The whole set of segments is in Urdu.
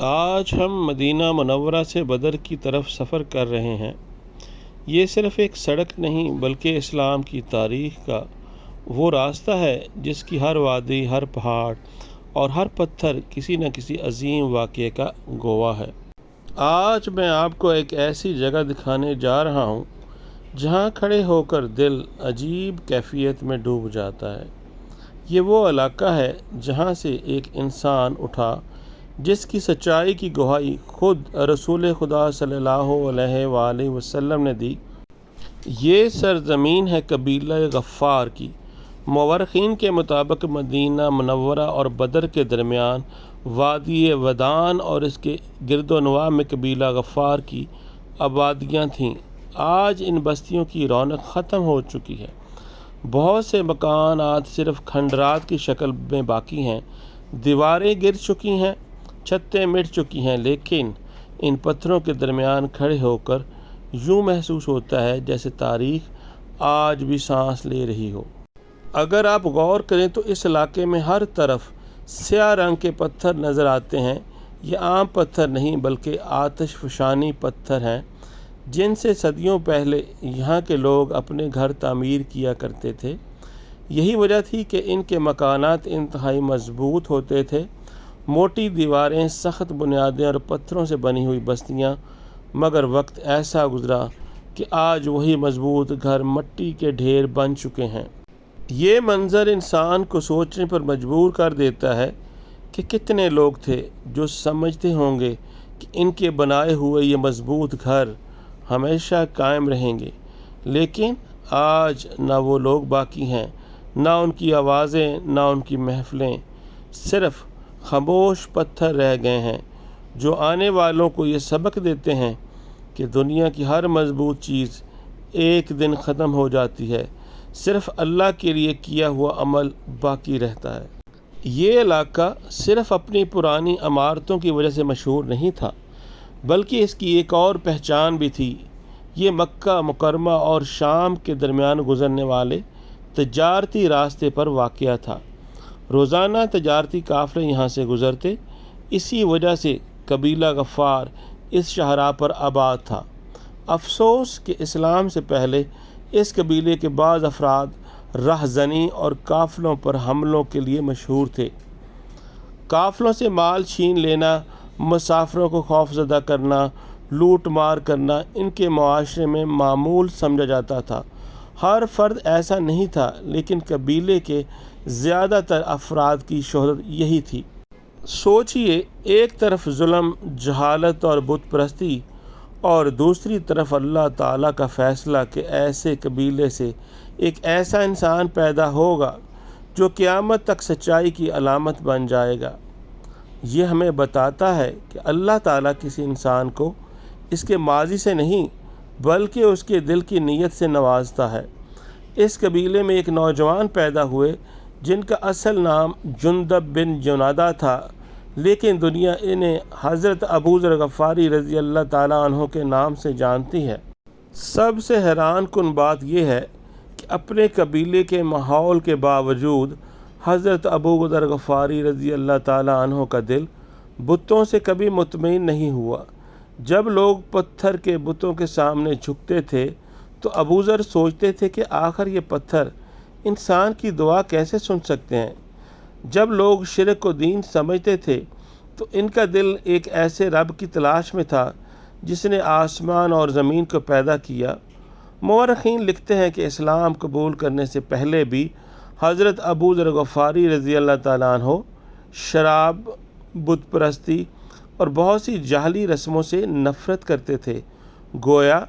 آج ہم مدینہ منورہ سے بدر کی طرف سفر کر رہے ہیں۔ یہ صرف ایک سڑک نہیں بلکہ اسلام کی تاریخ کا وہ راستہ ہے جس کی ہر وادی، ہر پہاڑ اور ہر پتھر کسی نہ کسی عظیم واقعے کا گواہ ہے۔ آج میں آپ کو ایک ایسی جگہ دکھانے جا رہا ہوں جہاں کھڑے ہو کر دل عجیب کیفیت میں ڈوب جاتا ہے۔ یہ وہ علاقہ ہے جہاں سے ایک انسان اٹھا جس کی سچائی کی گواہی خود رسول خدا صلی اللہ علیہ وآلہ وسلم نے دی۔ یہ سرزمین ہے قبیلہ غفار کی۔ مورخین کے مطابق مدینہ منورہ اور بدر کے درمیان وادی ودان اور اس کے گرد و نواح میں قبیلہ غفار کی آبادیاں تھیں۔ آج ان بستیوں کی رونق ختم ہو چکی ہے۔ بہت سے مکانات صرف کھنڈرات کی شکل میں باقی ہیں، دیواریں گر چکی ہیں، چھتیں مٹ چکی ہیں، لیکن ان پتھروں کے درمیان کھڑے ہو کر یوں محسوس ہوتا ہے جیسے تاریخ آج بھی سانس لے رہی ہو۔ اگر آپ غور کریں تو اس علاقے میں ہر طرف سیاہ رنگ کے پتھر نظر آتے ہیں۔ یہ عام پتھر نہیں بلکہ آتش فشانی پتھر ہیں جن سے صدیوں پہلے یہاں کے لوگ اپنے گھر تعمیر کیا کرتے تھے۔ یہی وجہ تھی کہ ان کے مکانات انتہائی مضبوط ہوتے تھے۔ موٹی دیواریں، سخت بنیادیں اور پتھروں سے بنی ہوئی بستیاں، مگر وقت ایسا گزرا کہ آج وہی مضبوط گھر مٹی کے ڈھیر بن چکے ہیں۔ یہ منظر انسان کو سوچنے پر مجبور کر دیتا ہے کہ کتنے لوگ تھے جو سمجھتے ہوں گے کہ ان کے بنائے ہوئے یہ مضبوط گھر ہمیشہ قائم رہیں گے، لیکن آج نہ وہ لوگ باقی ہیں، نہ ان کی آوازیں، نہ ان کی محفلیں، صرف خاموش پتھر رہ گئے ہیں جو آنے والوں کو یہ سبق دیتے ہیں کہ دنیا کی ہر مضبوط چیز ایک دن ختم ہو جاتی ہے، صرف اللہ کے لیے کیا ہوا عمل باقی رہتا ہے۔ یہ علاقہ صرف اپنی پرانی عمارتوں کی وجہ سے مشہور نہیں تھا بلکہ اس کی ایک اور پہچان بھی تھی۔ یہ مکہ مکرمہ اور شام کے درمیان گزرنے والے تجارتی راستے پر واقع تھا۔ روزانہ تجارتی قافلے یہاں سے گزرتے، اسی وجہ سے قبیلہ غفار اس شاہراہ پر آباد تھا۔ افسوس کہ اسلام سے پہلے اس قبیلے کے بعض افراد رہزنی اور قافلوں پر حملوں کے لیے مشہور تھے۔ قافلوں سے مال چھین لینا، مسافروں کو خوفزدہ کرنا، لوٹ مار کرنا ان کے معاشرے میں معمول سمجھا جاتا تھا۔ ہر فرد ایسا نہیں تھا، لیکن قبیلے کے زیادہ تر افراد کی شہرت یہی تھی۔ سوچئے، ایک طرف ظلم، جہالت اور بت پرستی، اور دوسری طرف اللہ تعالیٰ کا فیصلہ کہ ایسے قبیلے سے ایک ایسا انسان پیدا ہوگا جو قیامت تک سچائی کی علامت بن جائے گا۔ یہ ہمیں بتاتا ہے کہ اللہ تعالیٰ کسی انسان کو اس کے ماضی سے نہیں بلکہ اس کے دل کی نیت سے نوازتا ہے۔ اس قبیلے میں ایک نوجوان پیدا ہوئے جن کا اصل نام جندب بن جنادہ تھا، لیکن دنیا انہیں حضرت ابو ذر غفاری رضی اللہ تعالیٰ عنہ کے نام سے جانتی ہے۔ سب سے حیران کن بات یہ ہے کہ اپنے قبیلے کے ماحول کے باوجود حضرت ابو ذر غفاری رضی اللہ تعالیٰ عنہ کا دل بتوں سے کبھی مطمئن نہیں ہوا۔ جب لوگ پتھر کے بتوں کے سامنے جھکتے تھے تو ابو ذر سوچتے تھے کہ آخر یہ پتھر انسان کی دعا کیسے سن سکتے ہیں۔ جب لوگ شرک کو دین سمجھتے تھے تو ان کا دل ایک ایسے رب کی تلاش میں تھا جس نے آسمان اور زمین کو پیدا کیا۔ مورخین لکھتے ہیں کہ اسلام قبول کرنے سے پہلے بھی حضرت ابو ذر غفاری رضی اللہ تعالیٰ عنہ شراب، بت پرستی اور بہت سی جعلی رسموں سے نفرت کرتے تھے۔ گویا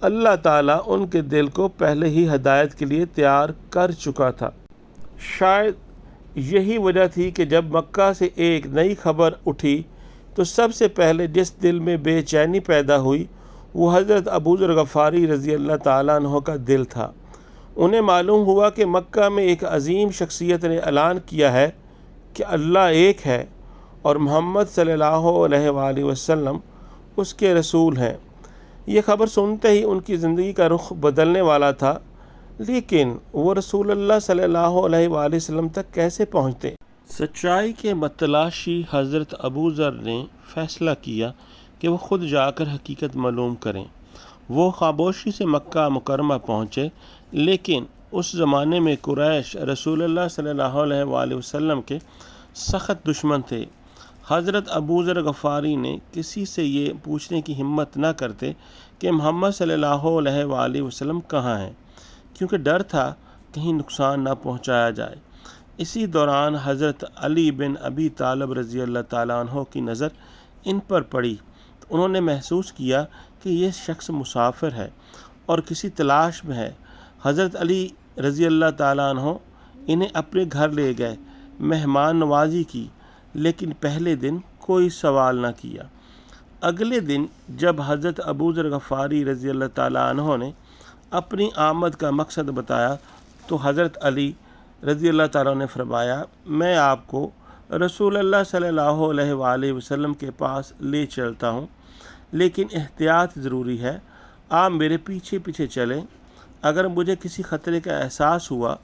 اللہ تعالیٰ ان کے دل کو پہلے ہی ہدایت کے لیے تیار کر چکا تھا۔ شاید یہی وجہ تھی کہ جب مکہ سے ایک نئی خبر اٹھی تو سب سے پہلے جس دل میں بے چینی پیدا ہوئی وہ حضرت ابو ذر غفاری رضی اللہ تعالیٰ عنہ کا دل تھا۔ انہیں معلوم ہوا کہ مکہ میں ایک عظیم شخصیت نے اعلان کیا ہے کہ اللہ ایک ہے اور محمد صلی اللہ علیہ وآلہ وسلم اس کے رسول ہیں۔ یہ خبر سنتے ہی ان کی زندگی کا رخ بدلنے والا تھا، لیکن وہ رسول اللہ صلی اللہ علیہ وآلہ وسلم تک کیسے پہنچتے؟ سچائی کے متلاشی حضرت ابو ذر نے فیصلہ کیا کہ وہ خود جا کر حقیقت معلوم کریں۔ وہ خاموشی سے مکہ مکرمہ پہنچے، لیکن اس زمانے میں قریش رسول اللہ صلی اللہ علیہ وآلہ وسلم کے سخت دشمن تھے۔ حضرت ابو ذر غفاری نے کسی سے یہ پوچھنے کی ہمت نہ کرتے کہ محمد صلی اللہ علیہ وآلہ وسلم کہاں ہیں، کیونکہ ڈر تھا کہیں نقصان نہ پہنچایا جائے۔ اسی دوران حضرت علی بن ابی طالب رضی اللہ تعالیٰ عنہ کی نظر ان پر پڑی تو انہوں نے محسوس کیا کہ یہ شخص مسافر ہے اور کسی تلاش میں ہے۔ حضرت علی رضی اللہ تعالیٰ عنہ انہیں اپنے گھر لے گئے، مہمان نوازی کی، لیکن پہلے دن کوئی سوال نہ کیا۔ اگلے دن جب حضرت ابو ذر غفاری رضی اللہ تعالیٰ عنہ نے اپنی آمد کا مقصد بتایا تو حضرت علی رضی اللہ تعالیٰ نے فرمایا، میں آپ کو رسول اللہ صلی اللہ علیہ وآلہ وسلم کے پاس لے چلتا ہوں، لیکن احتیاط ضروری ہے۔ آپ میرے پیچھے پیچھے چلیں۔ اگر مجھے کسی خطرے کا احساس ہوا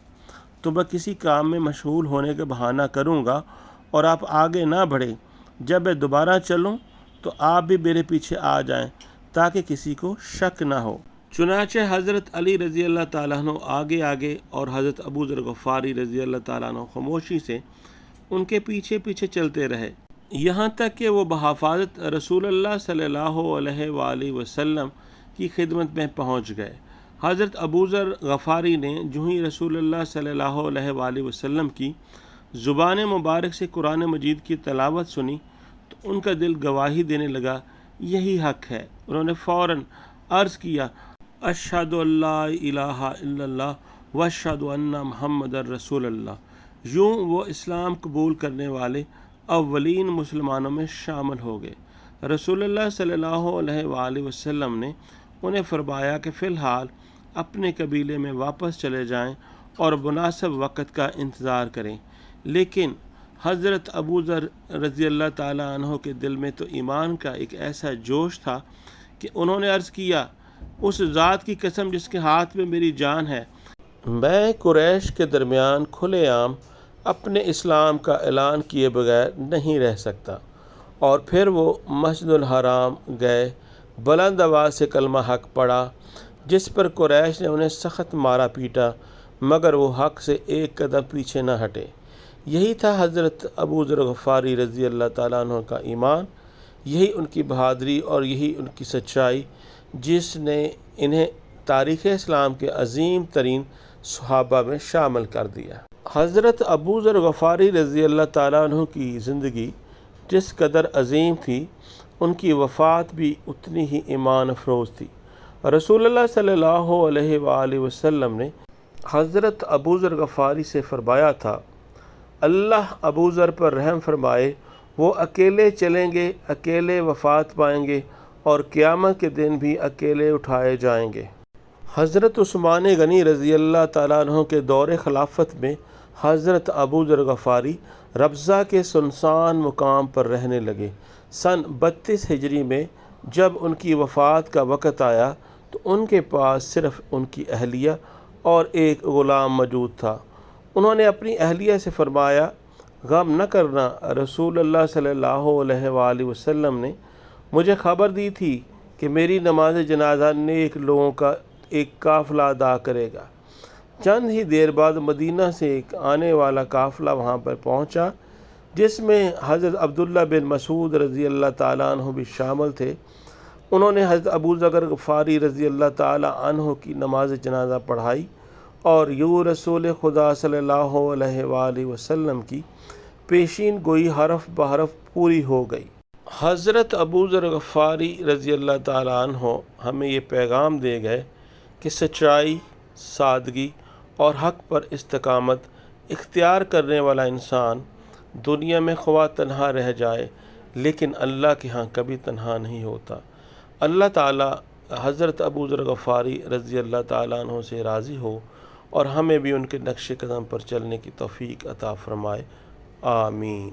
تو میں کسی کام میں مشغول ہونے کا بہانہ کروں گا اور آپ آگے نہ بڑھیں۔ جب میں دوبارہ چلوں تو آپ بھی میرے پیچھے آ جائیں تاکہ کسی کو شک نہ ہو۔ چنانچہ حضرت علی رضی اللہ تعالیٰ عنہ آگے آگے اور حضرت ابو ذر غفاری رضی اللہ تعالیٰ عنہ خاموشی سے ان کے پیچھے پیچھے چلتے رہے، یہاں تک کہ وہ بحفاظت رسول اللہ صلی اللہ علیہ وآلہ وسلم کی خدمت میں پہنچ گئے۔ حضرت ابو ذر غفاری نے جو ہی رسول اللہ صلی اللہ علیہ وآلہ وسلم کی زبان مبارک سے قرآن مجید کی تلاوت سنی تو ان کا دل گواہی دینے لگا، یہی حق ہے۔ انہوں نے فوراً عرض کیا، اشہد ان لا الہ الا اللہ واشہد ان محمد رسول اللہ۔ یوں وہ اسلام قبول کرنے والے اولین مسلمانوں میں شامل ہو گئے۔ رسول اللہ صلی اللہ علیہ وآلہ وسلم نے انہیں فرمایا کہ فی الحال اپنے قبیلے میں واپس چلے جائیں اور مناسب وقت کا انتظار کریں، لیکن حضرت ابو ذر رضی اللہ تعالیٰ عنہ کے دل میں تو ایمان کا ایک ایسا جوش تھا کہ انہوں نے عرض کیا، اس ذات کی قسم جس کے ہاتھ میں میری جان ہے، میں قریش کے درمیان کھلے عام اپنے اسلام کا اعلان کیے بغیر نہیں رہ سکتا۔ اور پھر وہ مسجد الحرام گئے، بلند آواز سے کلمہ حق پڑھا، جس پر قریش نے انہیں سخت مارا پیٹا، مگر وہ حق سے ایک قدم پیچھے نہ ہٹے۔ یہی تھا حضرت ابو ذر غفاری رضی اللہ تعالیٰ عنہ کا ایمان، یہی ان کی بہادری اور یہی ان کی سچائی جس نے انہیں تاریخ اسلام کے عظیم ترین صحابہ میں شامل کر دیا۔ حضرت ابو ذر غفاری رضی اللہ تعالیٰ عنہ کی زندگی جس قدر عظیم تھی، ان کی وفات بھی اتنی ہی ایمان افروز تھی۔ رسول اللہ صلی اللہ علیہ وآلہ وسلم نے حضرت ابو ذر غفاری سے فرمایا تھا، اللہ ابو ذر پر رحم فرمائے، وہ اکیلے چلیں گے، اکیلے وفات پائیں گے اور قیامت کے دن بھی اکیلے اٹھائے جائیں گے۔ حضرت عثمان غنی رضی اللہ تعالیٰ عنہ کے دور خلافت میں حضرت ابو ذر غفاری ربضہ کے سنسان مقام پر رہنے لگے۔ سن 32 ہجری میں جب ان کی وفات کا وقت آیا تو ان کے پاس صرف ان کی اہلیہ اور ایک غلام موجود تھا۔ انہوں نے اپنی اہلیہ سے فرمایا، غم نہ کرنا، رسول اللہ صلی اللہ علیہ وآلہ وسلم نے مجھے خبر دی تھی کہ میری نماز جنازہ نیک لوگوں کا ایک قافلہ ادا کرے گا۔ چند ہی دیر بعد مدینہ سے ایک آنے والا قافلہ وہاں پر پہنچا، جس میں حضرت عبداللہ بن مسعود رضی اللہ تعالیٰ عنہ بھی شامل تھے۔ انہوں نے حضرت ابو ذر غفاری رضی اللہ تعالیٰ عنہ کی نماز جنازہ پڑھائی اور یوں رسول خدا صلی اللہ علیہ وآلہ وسلم کی پیشین گوئی حرف بحرف پوری ہو گئی۔ حضرت ابو ذر غفاری رضی اللہ تعالیٰ عنہ ہمیں یہ پیغام دے گئے کہ سچائی، سادگی اور حق پر استقامت اختیار کرنے والا انسان دنیا میں خواہ تنہا رہ جائے لیکن اللہ کے ہاں کبھی تنہا نہیں ہوتا۔ اللہ تعالیٰ حضرت ابو ذر غفاری رضی اللہ تعالیٰ عنہ سے راضی ہو اور ہمیں بھی ان کے نقش قدم پر چلنے کی توفیق عطا فرمائے، آمین۔